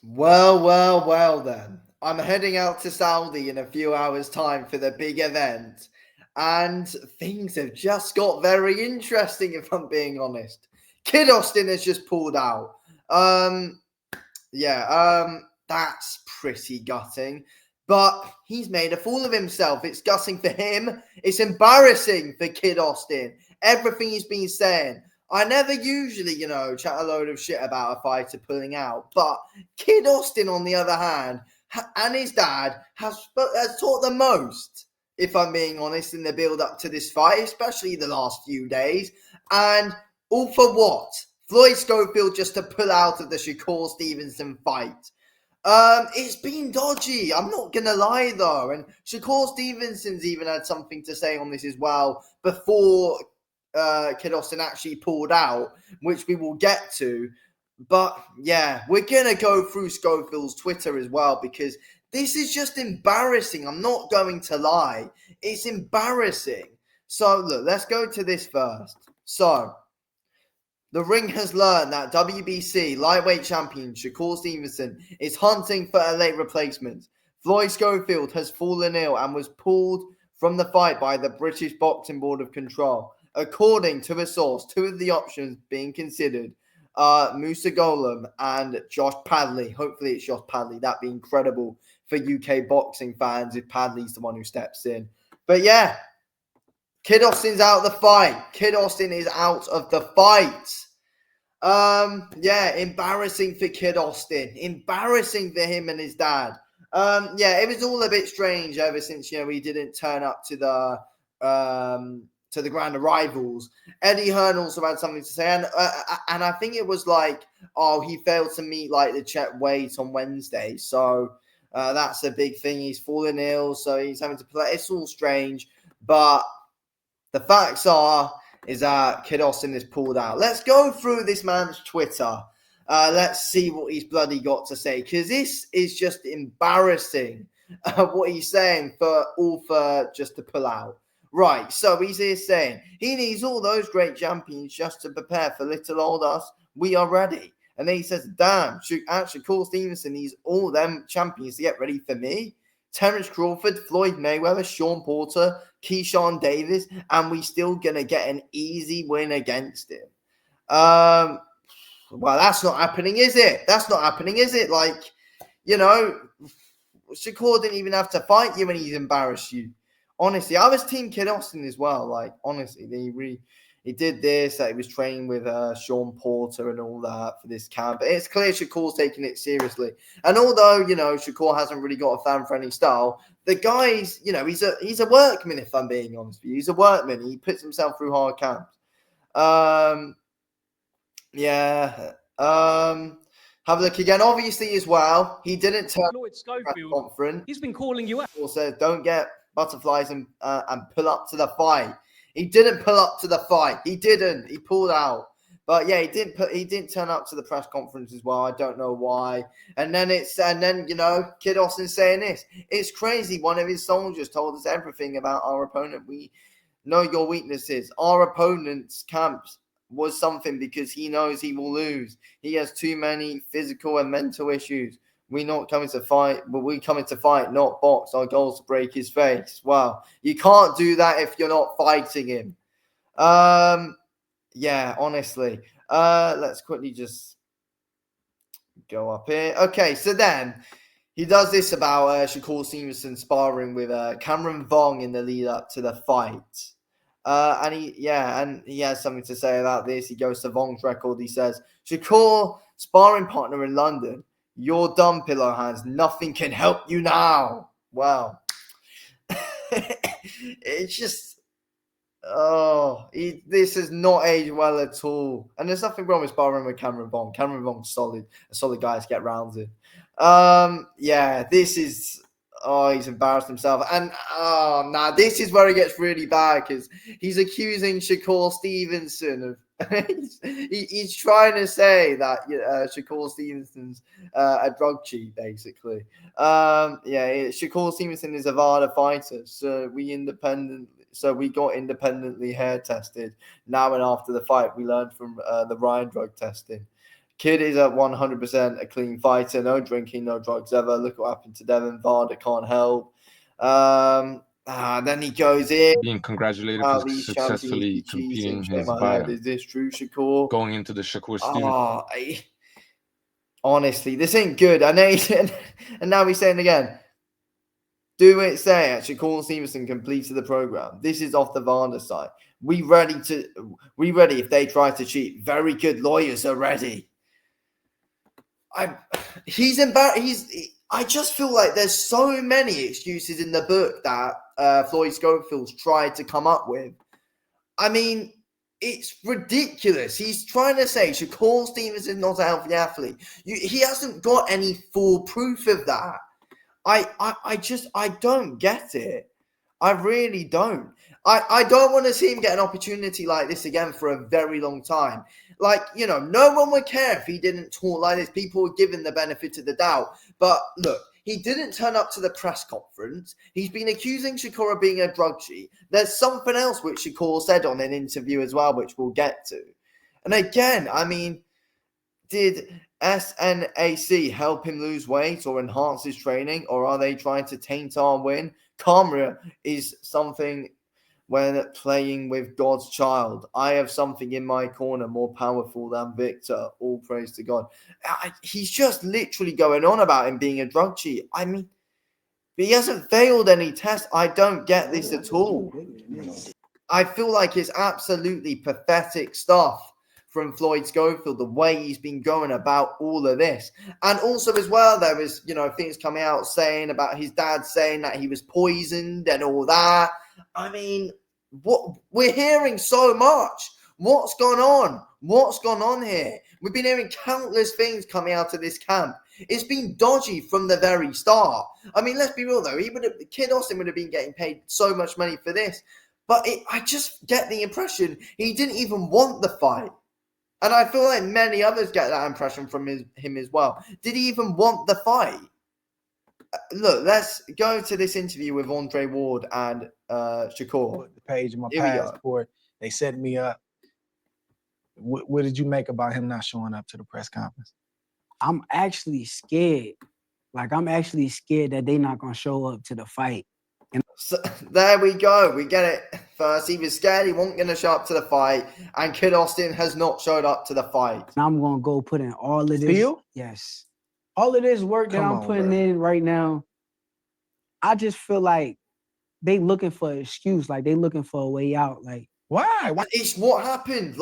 Well then. I'm heading out to Saudi in a few hours' time for the big event. And things have just got very interesting, if I'm being honest. Kid Austin has just pulled out. Um, that's pretty gutting. But he's made a fool of himself. It's gutting for him. It's embarrassing for Kid Austin. Everything he's been saying. I never usually, chat a load of shit about a fighter pulling out. But Kid Austin, on the other hand, and his dad has taught the most, if I'm being honest, in the build up to this fight, especially the last few days. And all for what? Floyd Schofield just to pull out of the Shakur Stevenson fight. It's been dodgy. I'm not gonna lie though, and Shakur Stevenson's even had something to say on this as well before Kid Austin actually pulled out, which we will get to. But yeah, we're gonna go through Schofield's Twitter as well because this is just embarrassing. I'm not going to lie. It's embarrassing. So look, let's go to this first. So the ring has learned that WBC lightweight champion Shakur Stevenson is hunting for a late replacement. Floyd Schofield has fallen ill and was pulled from the fight by the British Boxing Board of Control. According to a source, two of the options being considered are Musa Golem and Josh Padley. Hopefully it's Josh Padley. That'd be incredible for UK boxing fans if Padley's the one who steps in. But yeah, Kid Austin's out of the fight. Kid Austin is out of the fight. Embarrassing for Kid Austin. Embarrassing for him and his dad. It was all a bit strange ever since, he didn't turn up to the grand arrivals. Eddie Hearn also had something to say, and I think it was like, he failed to meet like the check weight on Wednesday, so that's a big thing. He's fallen ill, so he's having to play. It's all strange, but the facts is that Kid Austin is pulled out. Let's go through this man's Twitter. Let's see what he's bloody got to say, because this is just embarrassing what he's saying for just to pull out. Right, so he's here saying he needs all those great champions just to prepare for little old us. We are ready. And then he says, damn, Shakur Stevenson needs all them champions to get ready for me. Terence Crawford, Floyd Mayweather, Sean Porter, Keyshawn Davis, and we still going to get an easy win against him. Well, that's not happening, is it? That's not happening, is it? Like, Shakur didn't even have to fight you when he's embarrassed you. Honestly, I was Team Kid Austin as well. Like, honestly, he did this. He was training with Sean Porter and all that for this camp. But it's clear Shakur's taking it seriously. And although, Shakur hasn't really got a fan-friendly style, the guy's, he's a workman, if I'm being honest with you. He's a workman. He puts himself through hard camps. Have a look again. Obviously, as well, he didn't turn Floyd Schofield conference. He's been calling you out. Also, don't get butterflies and pull up to the fight. He didn't pull up to the fight. He didn't. He pulled out. But yeah, he didn't turn up to the press conference as well. I don't know why. And then Kid Austin saying this. It's crazy. One of his soldiers told us everything about our opponent. We know your weaknesses. Our opponent's camps was something because he knows he will lose. He has too many physical and mental issues. We're not coming to fight, but we're coming to fight, not box. Our goal is to break his face. Wow. You can't do that if you're not fighting him. Honestly. Let's quickly just go up here. Okay, so then he does this about Shakur Stevenson sparring with Cameron Vong in the lead up to the fight. And he has something to say about this. He goes to Vong's record. He says, Shakur, sparring partner in London. You're done, pillow hands. Nothing can help you now. Wow. It's just, this has not aged well at all. And there's nothing wrong with sparring with Cameron Vong. Cameron Vong's a solid guy to get rounds in. This is, he's embarrassed himself. And, this is where it gets really bad because he's accusing Shakur Stevenson of, he's trying to say that Shakur Stevenson's a drug cheat, basically. Shakur Stevenson is a VADA fighter, so we got independently hair tested. Now and after the fight, we learned from the Ryan drug testing. Kid is at 100% a clean fighter, no drinking, no drugs ever. Look what happened to Devin Varda, can't help. Then he goes in. Being congratulated for These successfully competing his fight. Is this true, Shakur? Going into the Shakur Stevenson. Honestly, this ain't good. I know and now he's saying again, do it say it. Shakur Stevenson completed the program. This is off the Varda side. We ready if they try to cheat. Very good lawyers are ready. He's embarrassed. I just feel like there's so many excuses in the book that Floyd Schofield's tried to come up with. I mean, it's ridiculous. He's trying to say Shakur Stevenson is not a healthy athlete. He hasn't got any full proof of that. I don't get it. I really don't. I don't want to see him get an opportunity like this again for a very long time. Like, no one would care if he didn't talk like this. People would give him the benefit of the doubt. But look, he didn't turn up to the press conference. He's been accusing Shakur of being a drug cheat. There's something else which Shakur said on an interview as well, which we'll get to. And again, I mean, did SNAC help him lose weight or enhance his training, or are they trying to taint our win? Karma is something when playing with God's child. I have something in my corner more powerful than Victor. All praise to God. He's just literally going on about him being a drug cheat. I mean, he hasn't failed any tests. I don't get this at all. I feel like it's absolutely pathetic stuff from Floyd Schofield, the way he's been going about all of this. And also as well, there was, things coming out saying about his dad saying that he was poisoned and all that. I mean, what we're hearing so much. What's gone on? What's gone on here? We've been hearing countless things coming out of this camp. It's been dodgy from the very start. I mean, let's be real though. Kid Austin would have been getting paid so much money for this. But I just get the impression he didn't even want the fight. And I feel like many others get that impression from him as well. Did he even want the fight? Look, let's go to this interview with Andre Ward and Shakur. The page of my passport. They set me up. What did you make about him not showing up to the press conference? I'm actually scared. I'm actually scared that they're not going to show up to the fight. So, there we go. We get it. First, he was scared he wasn't going to show up to the fight, and Kid Austin has not showed up to the fight. And I'm going to go put in all of this. Still? Yes. All of this work that I'm putting in right now, I just feel like they looking for an excuse. They looking for a way out. Why? It's what happened.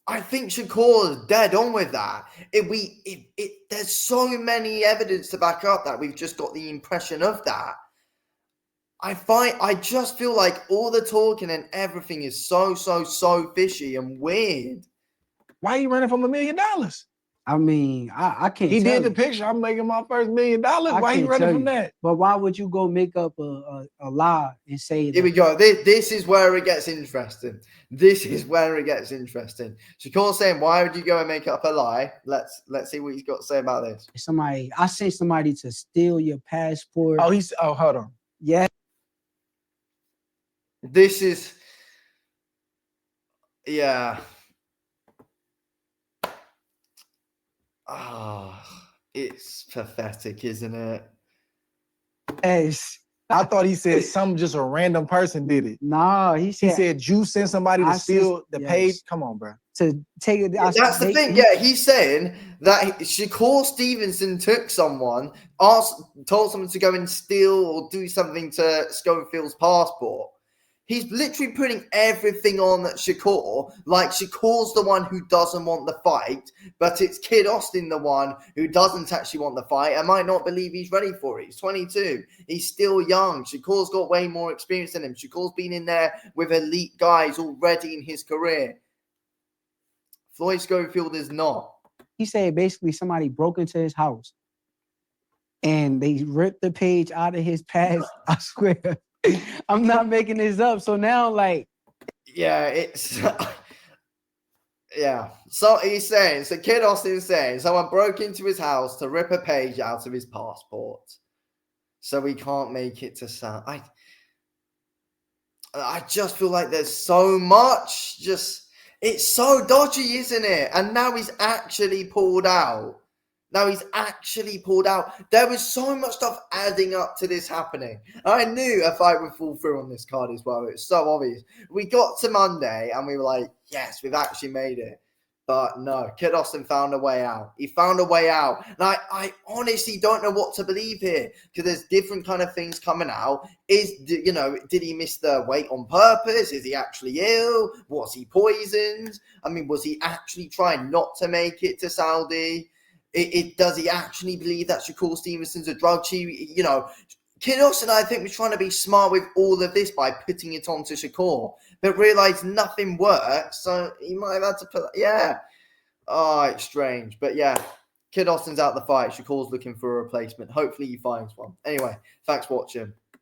I think Shakur is dead on with that. There's so many evidence to back up that we've just got the impression of that. I just feel like all the talking and everything is so fishy and weird. Why are you running from $1 million? I mean, I can't. He did the picture. I'm making my first $1 million. Why are you running from that? But why would you go make up a lie and say that? Here we go. This is where it gets interesting. Shakur saying, why would you go and make up a lie? Let's see what he's got to say about this. I sent somebody to steal your passport. Hold on. Yeah. This is, yeah. It's pathetic, isn't it? Yes. I thought he said just a random person did it. Nah, he said you sent somebody to steal the page. Come on, bro. To take it. That's the thing. Yeah, he's saying that Shakur Stevenson took someone, told someone to go and steal or do something to Schofield's passport. He's literally putting everything on Shakur, like Shakur's the one who doesn't want the fight, but it's Kid Austin the one who doesn't actually want the fight and might not believe he's ready for it. He's 22. He's still young. Shakur's got way more experience than him. Shakur's been in there with elite guys already in his career. Floyd Schofield is not. He said basically somebody broke into his house and they ripped the page out of his past. I swear. I'm not making this up. So now, yeah, yeah. So he's saying, Kid Austin's saying, someone broke into his house to rip a page out of his passport, so he can't make it to sound. I just feel like there's so much. It's so dodgy, isn't it? And now he's actually pulled out. There was so much stuff adding up to this happening. I knew a fight would fall through on this card as well. It's so obvious. We got to Monday and we were like, yes, we've actually made it. But no, Kid Austin found a way out. He found a way out. And I honestly don't know what to believe here, because there's different kind of things coming out. Did he miss the weight on purpose? Is he actually ill? Was he poisoned? I mean, was he actually trying not to make it to Saudi? Does he actually believe that Shakur Stevenson's a drug cheat? Kid Austin, I think, was trying to be smart with all of this by putting it onto Shakur, but realized nothing worked, so he might have had to put. Yeah. Oh, it's strange, but yeah, Kid Austin's out the fight. Shakur's looking for a replacement. Hopefully, he finds one. Anyway, thanks for watching.